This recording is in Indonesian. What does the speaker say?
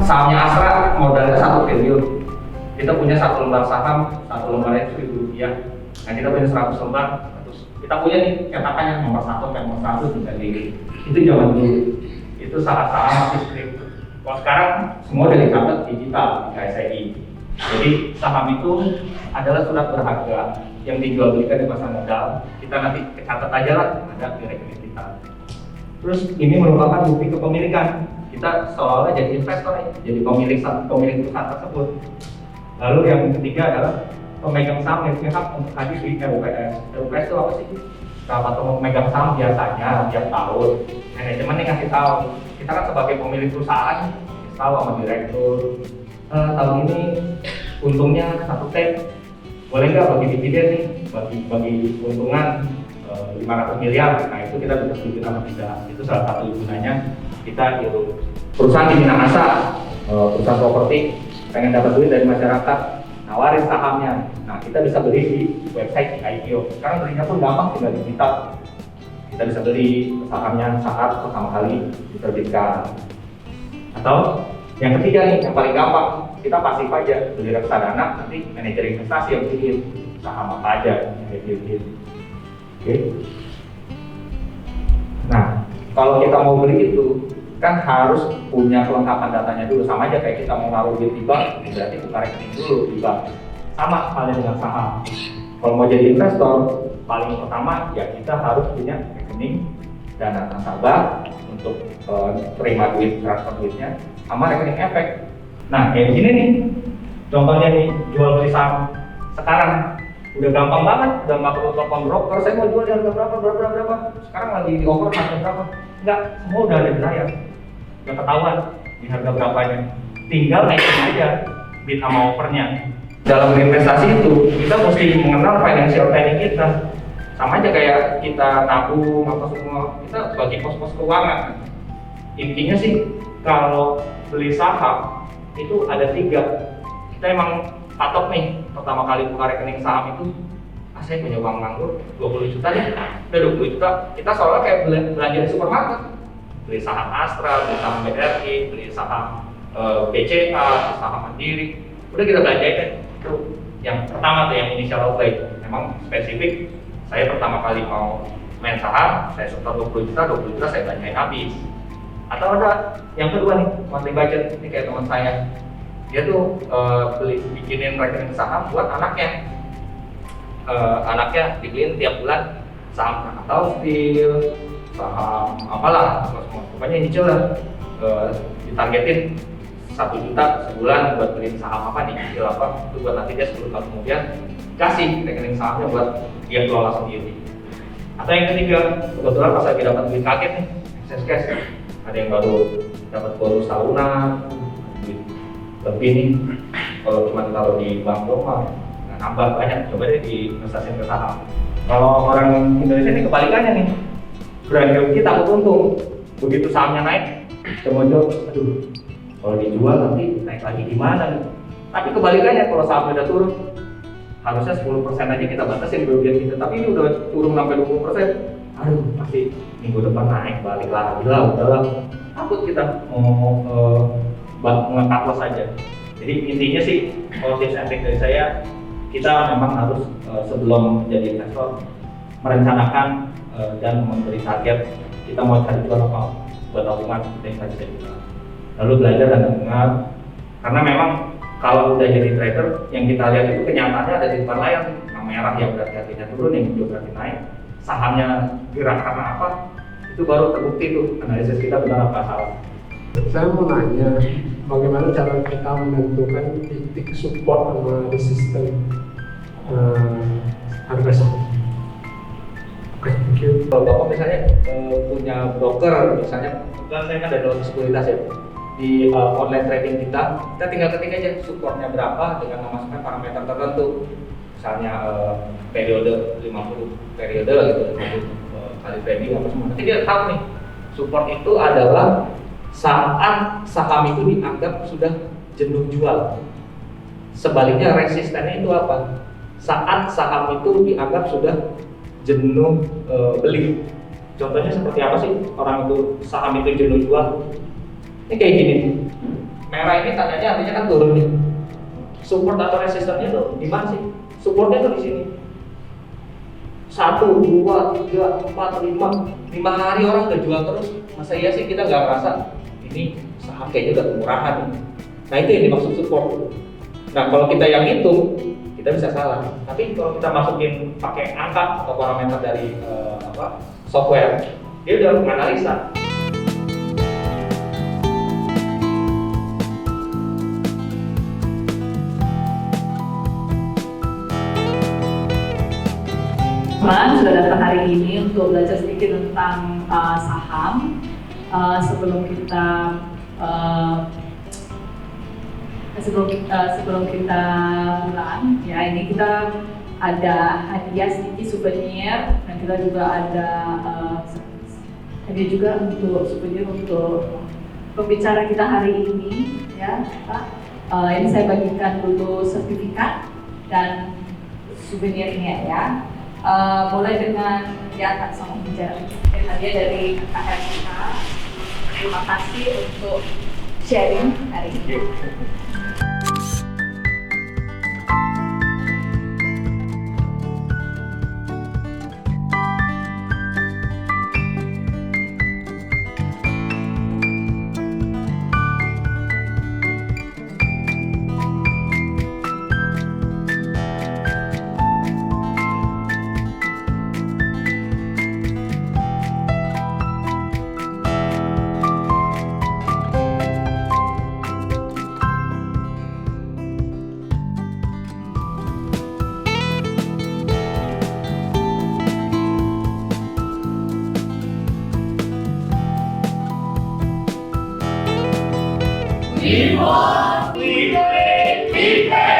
Sahamnya Astra modalnya 1 triliun. Kita punya satu lembar saham, satu lembarnya Rp1.000. Nah kita punya 100 lembar. Terus kita punya nih cetakannya nomor 1 sampai nomor 100 bisa di. Itu zaman dulu. Itu saham masih strip. Kalau sekarang semua udah dicatat digital di KSEI. Jadi saham itu adalah surat berharga yang dijual belikan di pasar modal. Kita nanti catat aja lah ada di rekening kita. Terus ini merupakan bukti kepemilikan. Kita seolah-olah jadi investor ya, jadi pemilik perusahaan tersebut. Lalu yang ketiga adalah pemegang saham yang punya hak untuk hadir di RUPS. RUPS itu apa sih? Rapat pemegang saham biasanya tiap tahun. Manajemen yang ngasih tahu. Kita kan sebagai pemilik perusahaan, tahu sama direktur. Tahun ini untungnya 1 T. Boleh nggak bagi dividen nih? Bagi keuntungan 500 miliar. Nah itu kita bisa setuju sama tidak. Itu salah satu gunanya kita itu perusahaan di Minahasa, perusahaan properti pengen dapat duit dari masyarakat, nawarin sahamnya. Nah kita bisa beli di website di IPO. Sekarang belinya pun gampang, tinggal digital. Kita bisa beli sahamnya saat pertama kali diterbitkan. Atau yang ketiga nih, yang paling gampang, kita pasif aja beli reksadana, nanti manajer investasi yang beliin saham apa aja yang dipilih. Oke. Nah, kalau kita mau beli itu kan harus punya kelengkapan datanya dulu, sama aja kayak kita mau naruh duit di bank, berarti buka rekening dulu di bank. Sama halnya dengan saham. Kalau mau jadi investor, paling pertama ya kita harus punya rekening dana nasabah untuk terima duit, transfer duitnya, sama rekening efek. Nah kayak gini nih, contohnya nih jual beli saham sekarang udah gampang banget, udah nggak perlu telepon broker. Saya mau jual di harga berapa? Sekarang lagi di offer harga berapa? Enggak, semua udah ada di layar, udah ketahuan di harga berapanya. Tinggal naikin aja bid sama offernya. Dalam berinvestasi itu kita mesti mengenal financial planning kita. Sama aja kayak kita nabung apa semua, kita bagi pos-pos keuangan. Intinya sih kalau beli saham itu ada 3. Kita emang patok nih, pertama kali buka rekening saham itu saya punya uang nganggur 20 juta nih, udah 20 juta kita seolah kayak belanja di supermarket, beli saham Astra, beli saham BRI, beli saham BCA, saham Mandiri, udah kita belanjain. Itu yang pertama tuh, yang initial outlay. Memang spesifik, saya pertama kali mau main saham, saya setor 20 juta saya belanjain habis. Atau ada yang kedua nih, monthly budget. Ini kayak teman saya, dia tuh bikinin rekening saham buat anaknya. Anaknya dibeliin tiap bulan saham Krakatau Steel, saham apalah, pokoknya nyicil lah. Ditargetin 1 juta sebulan buat beli saham apa nih, nyicil apa, itu buat nanti dia 10 tahun kemudian kasih rekening sahamnya buat dia kelola sendiri. Atau yang ketiga, kebetulan pas lagi dapat duit kaget nih, excess cash, ada yang baru dapat bonus tahunan, lebih nih, kalau cuma taruh di bank doang nambah banyak, coba deh diinvestasiin ke saham. Kalau orang Indonesia ini kebalikannya nih, berani rugi takut untung. Begitu sahamnya naik, kemudian aduh, kalau dijual nanti naik lagi gimana nih. Tapi kebalikannya, kalau sahamnya udah turun, harusnya 10% aja kita batasin kerugian kita, tapi ini udah turun sampai 20%. Aduh, pasti minggu depan naik balik lagi lah, udahlah. Takut kita mau nge-cut loss aja. Jadi intinya sih, kalau tips and trick dari saya, kita memang harus sebelum menjadi investor merencanakan dan memberi target kita mau cari jual apa buat tabungan seperti yang tadi saya bilang. Lalu belajar dan dengar, karena memang kalau udah jadi trader yang kita lihat itu kenyataannya ada di depan layar. Yang merah yang berarti artinya turun, yang hijau berarti naik. Sahamnya gerak karena apa? Itu baru terbukti tuh analisis kita benar apa salah. Saya mau nanya, bagaimana cara kita menentukan titik support sama resisten harga saham? Oke, thank you. Kalau Bapak misalnya punya broker, misalnya saya kan ada dalam sekuritas ya, di online trading kita tinggal ketik aja supportnya berapa dengan memasukkan parameter tertentu. Misalnya periode 50 periode gitu, 50 kali trading apa semua. Nanti dia tahu nih, support itu adalah saat saham itu dianggap sudah jenuh jual. Sebaliknya resistennya itu apa? Saat saham itu dianggap sudah jenuh beli. Contohnya seperti apa sih orang itu saham itu jenuh jual? Ini kayak gini nih. merah ini tandanya artinya kan turun nih. Support atau resistannya tuh di mana sih? Supportnya tuh di sini. 1, 2, 3, 4, 5 hari orang udah jual terus. Masa iya sih kita nggak merasa ini saham kayaknya udah kemurahan nih. Nah itu yang dimaksud support. Nah kalau kita yang hitung, kita bisa salah. Tapi kalau kita masukin pakai angka atau parameter dari software, dia udah menganalisa. Sudah datang hari ini untuk belajar sedikit tentang saham. Sebelum kita pulang, ya ini kita ada hadiah sedikit souvenir, dan kita juga ada hadiah juga untuk souvenir untuk pembicara kita hari ini, ya. Ini saya bagikan dulu sertifikat dan souvenir ini ya. Mulai dengan diangkat sama pembicara. Hadiah dari KKR kita. Terima kasih untuk sharing hari ini. We want, we pray, we pray.